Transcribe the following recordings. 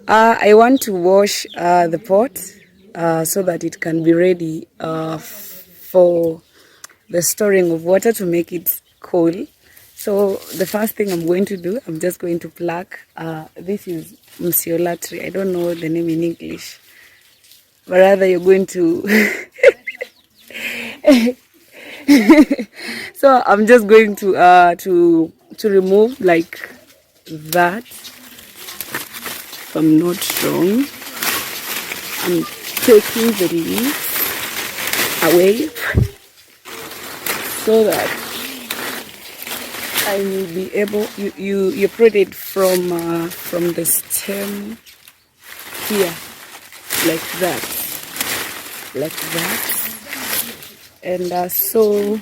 I want to wash the pot so that it can be ready for the storing of water to make it cool. So the first thing I'm going to do, I'm just going to pluck. This is Msiola tree. I don't know the name in English, but rather you're going to. So I'm just going to remove like that. If I'm not wrong, I'm taking the leaves away so that I will be able. You put it from the stem here, like that, and so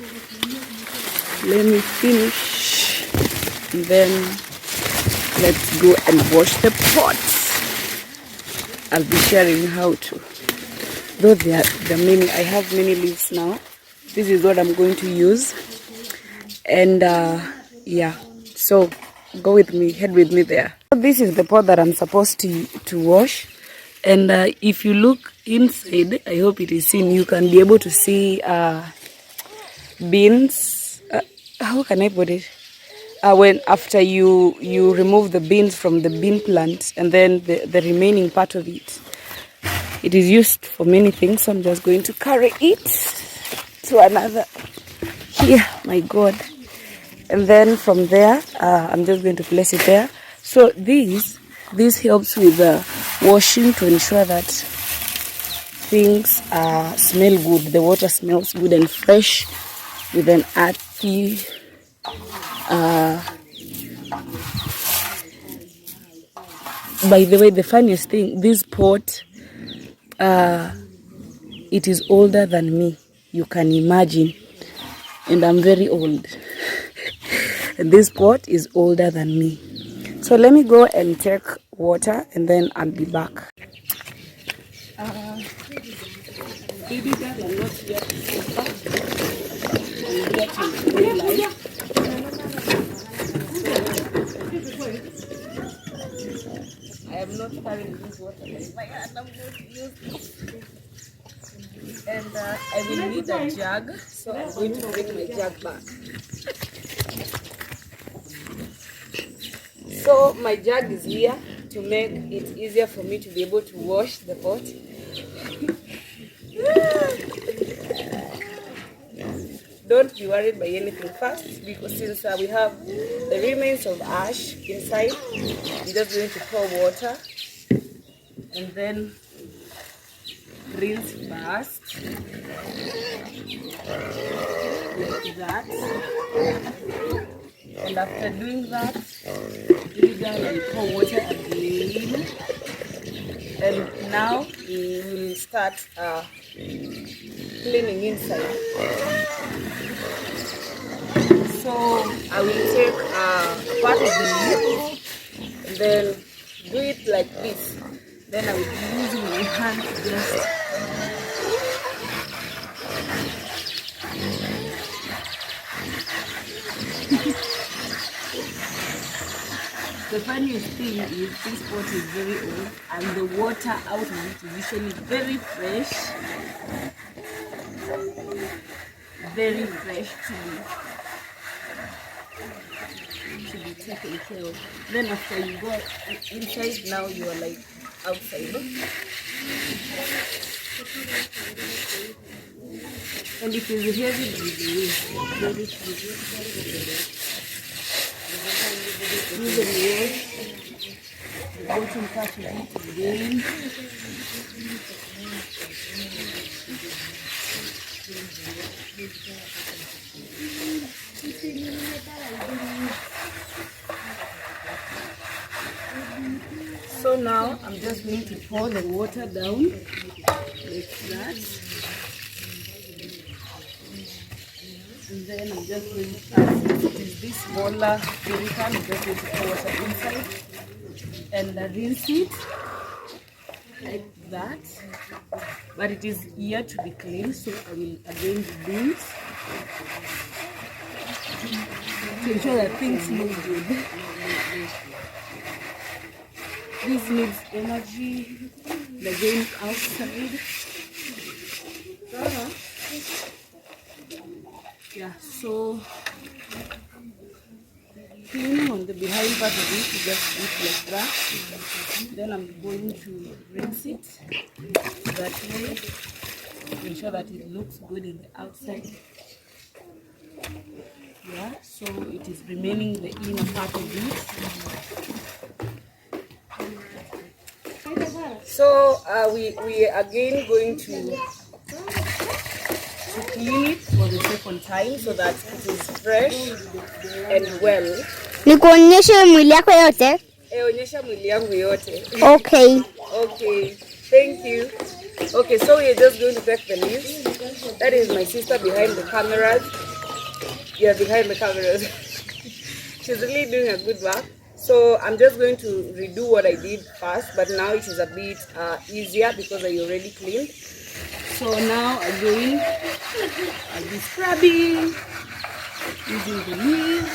let me finish, and then let's go and wash the pot. I'll be sharing how to. Though there are many, I have many leaves now. This is what I'm going to use, and yeah. So go with me, head with me there. This is the pot that I'm supposed to wash, and if you look inside, I hope it is seen. You can be able to see beans. How can I put it? When after you remove the beans from the bean plant, and then the remaining part of it, it is used for many things. So I'm just going to carry it to another here, my God, and then from there I'm just going to place it there. So this helps with washing, to ensure that things smell good. The water smells good and fresh with an earthy by the way, the funniest thing, this pot, it is older than me. You can imagine. And I'm very old. And this pot is older than me. So let me go and take water, and then I'll be back. Baby girl, I'm not yet I am not carrying this water in my hand. I'm going to use it. And I will need a jug, so I'm going to bring my jug back. So my jug is here to make it easier for me to be able to wash the pot. Don't be worried by anything first, because since we have the remains of ash inside, I'm just going to pour water and then rinse first, like that. And after doing that, we pour water again. And now we will start cleaning inside. So I will take a part of the leaf and then do it like this. Then I will be using my hand to just the funniest thing is this pot is very old and the water out of it is usually very fresh to be taken care of. Then after you go inside, now you are like outside. And it is heavy with the wind. Very heavy. Use the bottom part of it again. So now I'm just going to pour the water down like that. And then I'm just going to add, it is this smaller jerrycan, I'm just going to pour water inside and rinse it like that. But it is yet to be clean, so I will again do it to ensure that things look good. This needs energy. The game outside. Yeah, so cleaning on the behind part of it, just like that. Then I'm going to rinse it that way to ensure that it looks good in the outside. Yeah, so it is remaining the inner part of it. So we are again going to clean it for the second time so that it is fresh and well. Nikuonyeshe mwili yako yote? Onyesha mwili yangu yote. Okay. Okay, thank you. Okay, so we're just going to take the leaves. That is my sister behind the cameras. Yeah, behind the cameras. She's really doing a good work. So I'm just going to redo what I did first, but now it is a bit easier because I already cleaned. So now again, I'll be scrubbing using the leaves.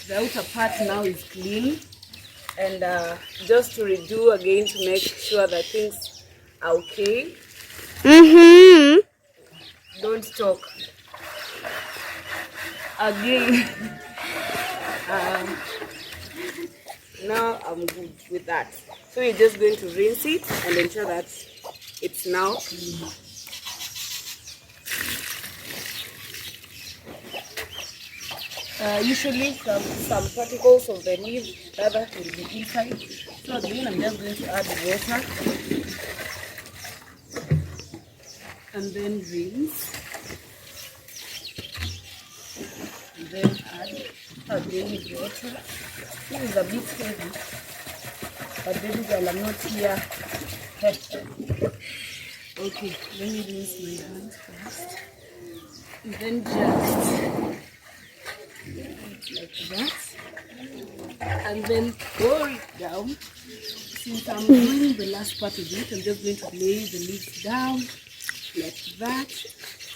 The outer part now is clean, and just to redo again to make sure that things are okay. Don't talk. Again. Now I'm good with that. So we're just going to rinse it and ensure that it's now clean. Usually some particles of the leaf rather will be inside. So again, I'm just going to add water and then rinse. And then add again water. This is a bit heavy, but baby girl, I'm not here. Okay, let me rinse my hands first. And then just like that, and then pour it down. Since I'm doing the last part of it, I'm just going to lay the leaves down like that.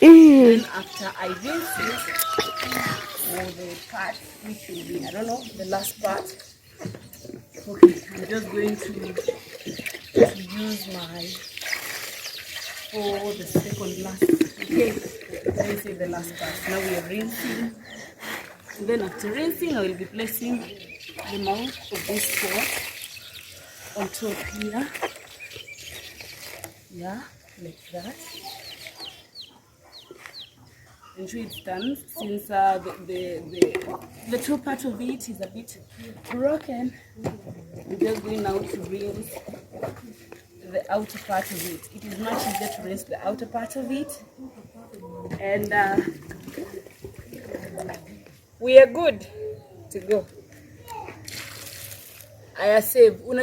Then after I rinse it, for the part which will be, I don't know, the last part. Okay, I'm just going to use my for the second last. Okay, let me say the last part. Now we are rinsing. And then after rinsing, I will be placing the mouth of this pot on top here. Yeah, like that. Ensure it's done since the top part of it is a bit broken. I'm just going now to rinse the outer part of it. It is much easier to rinse the outer part of it. And we are good to go. I save.